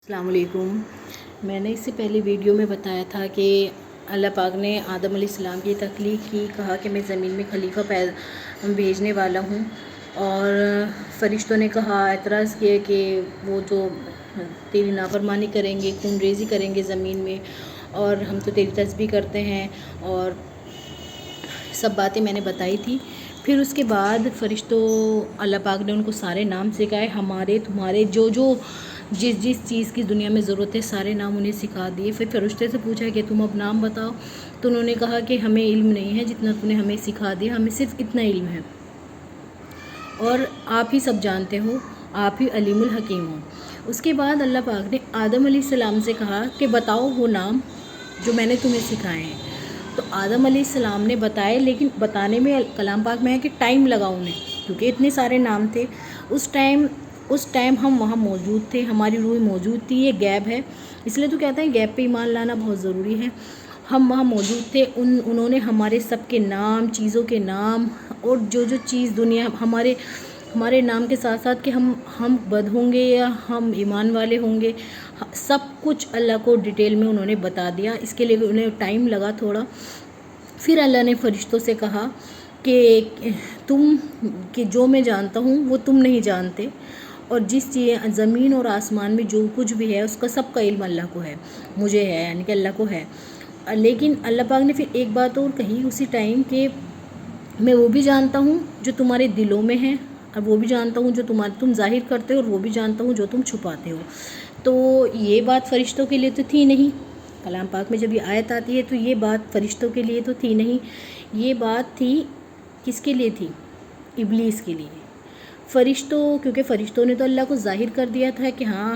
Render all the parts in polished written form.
السلام علیکم۔ میں نے اس سے پہلے ویڈیو میں بتایا تھا کہ اللہ پاک نے آدم علیہ السلام کی تخلیق کی، کہا کہ میں زمین میں خلیفہ بھیجنے والا ہوں، اور فرشتوں نے کہا، اعتراض کیا کہ وہ تو تیری نافرمانی کریں گے، خون ریزی کریں گے زمین میں، اور ہم تو تیری تسبیح کرتے ہیں، اور سب باتیں میں نے بتائی تھی۔ پھر اس کے بعد فرشتوں اللہ پاک نے ان کو سارے نام سکھائے، ہمارے تمہارے جو جس چیز کی دنیا میں ضرورت ہے سارے نام انہیں سکھا دیے۔ پھر فرشتے سے پوچھا کہ تم اب نام بتاؤ، تو انہوں نے کہا کہ ہمیں علم نہیں ہے جتنا تم نے ہمیں سکھا دیا، ہمیں صرف اتنا علم ہے، اور آپ ہی سب جانتے ہو، آپ ہی علیم الحکیم ہو۔ اس کے بعد اللہ پاک نے آدم علیہ السلام سے کہا کہ بتاؤ وہ نام جو میں نے تمہیں سکھائے ہیں۔ تو آدم علیہ السلام نے بتائے، لیکن بتانے میں کلام پاک میں ہے کہ ٹائم لگا انہیں، کیونکہ اتنے سارے نام تھے۔ اس ٹائم ہم وہاں موجود تھے، ہماری روح موجود تھی، یہ غیب ہے، اس لیے تو کہتے ہیں غیب پہ ایمان لانا بہت ضروری ہے۔ ہم وہاں موجود تھے، انہوں نے ہمارے سب کے نام، چیزوں کے نام، اور جو چیز دنیا ہمارے نام کے ساتھ ساتھ کہ ہم بد ہوں گے یا ہم ایمان والے ہوں گے، سب کچھ اللہ کو ڈیٹیل میں انہوں نے بتا دیا۔ اس کے لیے انہیں ٹائم لگا تھوڑا۔ پھر اللہ نے فرشتوں سے کہا کہ جو میں جانتا ہوں وہ تم نہیں جانتے، اور جس چیز زمین اور آسمان میں جو کچھ بھی ہے اس کا سب کا علم اللہ کو ہے، مجھے ہے، یعنی کہ اللہ کو ہے۔ لیکن اللہ پاک نے پھر ایک بات اور کہی اسی ٹائم کہ میں وہ بھی جانتا ہوں جو تمہارے دلوں میں ہے، اور وہ بھی جانتا ہوں جو تم ظاہر کرتے ہو، اور وہ بھی جانتا ہوں جو تم چھپاتے ہو۔ تو یہ بات فرشتوں کے لیے تو تھی نہیں، کلام پاک میں جب یہ آیت آتی ہے تو یہ بات فرشتوں کے لیے تو تھی نہیں، یہ بات تھی کس کے لیے تھی؟ ابلیس کے لیے۔ کیونکہ فرشتوں نے تو اللہ کو ظاہر کر دیا تھا کہ ہاں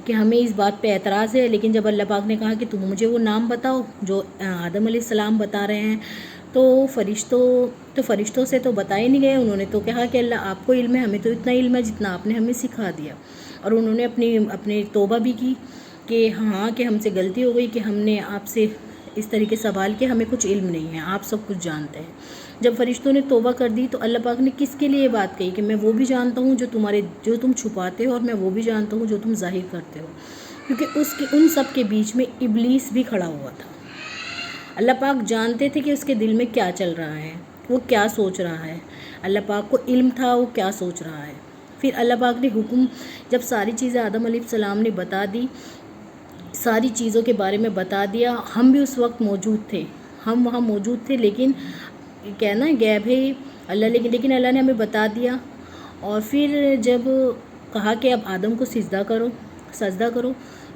ہمیں اس بات پہ اعتراض ہے، لیکن جب اللہ پاک نے کہا کہ تم مجھے وہ نام بتاؤ جو آدم علیہ السلام بتا رہے ہیں، تو فرشتوں سے تو بتائے نہیں گئے، انہوں نے تو کہا کہ اللہ آپ کو علم ہے، ہمیں تو اتنا علم ہے جتنا آپ نے ہمیں سکھا دیا۔ اور انہوں نے اپنی توبہ بھی کی کہ ہاں کہ ہم سے غلطی ہو گئی کہ ہم نے آپ سے اس طریقے سوال کیا، ہمیں کچھ علم نہیں ہے، آپ سب کچھ جانتے ہیں۔ جب فرشتوں نے توبہ کر دی تو اللہ پاک نے کس کے لیے یہ بات کہی کہ میں وہ بھی جانتا ہوں جو تم چھپاتے ہو، اور میں وہ بھی جانتا ہوں جو تم ظاہر کرتے ہو، کیونکہ ان سب کے بیچ میں ابلیس بھی کھڑا ہوا تھا۔ اللہ پاک جانتے تھے کہ اس کے دل میں کیا چل رہا ہے، وہ کیا سوچ رہا ہے، اللہ پاک کو علم تھا وہ کیا سوچ رہا ہے۔ پھر اللہ پاک نے حکم، جب ساری چیزیں آدم علیہ السلام نے بتا دی، ساری چیزوں کے بارے میں بتا دیا، ہم بھی اس وقت موجود تھے، ہم وہاں موجود تھے، لیکن کہنا غیب ہے اللہ، لیکن اللہ نے ہمیں بتا دیا۔ اور پھر جب کہا کہ اب آدم کو سجدہ کرو،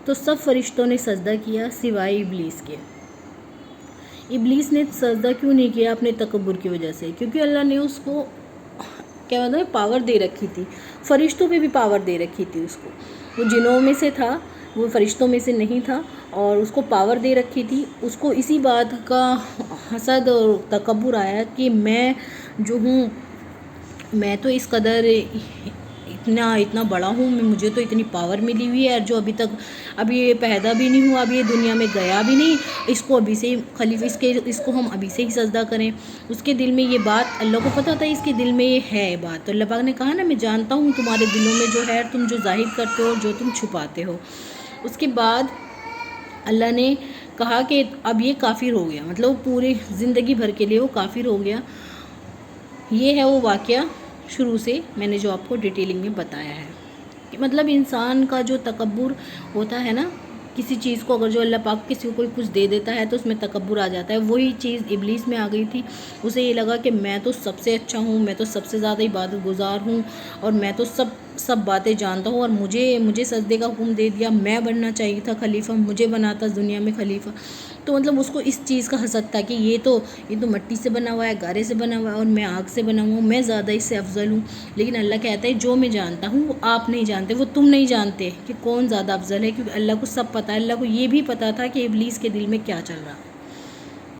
تو سب فرشتوں نے سجدہ کیا سوائے ابلیس کے۔ ابلیس نے سجدہ کیوں نہیں کیا؟ اپنے تکبر کی وجہ سے، کیونکہ اللہ نے اس کو پاور دے رکھی تھی، فرشتوں پہ بھی پاور دے رکھی تھی اس کو، وہ جنوں میں سے تھا، وہ فرشتوں میں سے نہیں تھا، اور اس کو پاور دے رکھی تھی۔ اس کو اسی بات کا حسد اور تکبر آیا کہ میں جو ہوں، میں تو اس قدر اتنا بڑا ہوں، مجھے تو اتنی پاور ملی ہوئی ہے، جو ابھی یہ پیدا بھی نہیں ہوا، ابھی یہ دنیا میں گیا بھی نہیں، اس کو ابھی سے اس کو ہم ابھی سے ہی سجدہ کریں۔ اس کے دل میں یہ بات، اللہ کو پتہ تھا اس کے دل میں یہ ہے بات، تو اللہ پاک نے کہا نا میں جانتا ہوں تمہارے دلوں میں جو ہے، تم جو ظاہر کرتے ہو، جو تم چھپاتے ہو۔ اس کے بعد اللہ نے کہا کہ اب یہ کافر ہو گیا، مطلب پوری زندگی بھر کے لیے وہ کافر ہو گیا۔ یہ ہے وہ واقعہ شروع سے میں نے جو آپ کو ڈیٹیلنگ میں بتایا ہے، کہ مطلب انسان کا جو تکبر ہوتا ہے نا، کسی چیز کو اگر جو اللہ پاک کسی کو کوئی کچھ دے دیتا ہے تو اس میں تکبر آ جاتا ہے، وہی چیز ابلیس میں آ گئی تھی۔ اسے یہ لگا کہ میں تو سب سے اچھا ہوں، میں تو سب سے زیادہ عبادت گزار ہوں، اور میں تو سب باتیں جانتا ہوں، اور مجھے سجدے کا حکم دے دیا، میں بننا چاہیے تھا خلیفہ، مجھے بناتا دنیا میں خلیفہ۔ تو مطلب اس کو اس چیز کا حسد تھا کہ یہ تو مٹی سے بنا ہوا ہے، گارے سے بنا ہوا ہے، اور میں آگ سے بنا ہوا ہوں، میں زیادہ اس سے افضل ہوں۔ لیکن اللہ کہتا ہے جو میں جانتا ہوں وہ آپ نہیں جانتے، وہ تم نہیں جانتے کہ کون زیادہ افضل ہے، کیونکہ اللہ کو سب پتہ ہے۔ اللہ کو یہ بھی پتہ تھا کہ ابلیس کے دل میں کیا چل رہا۔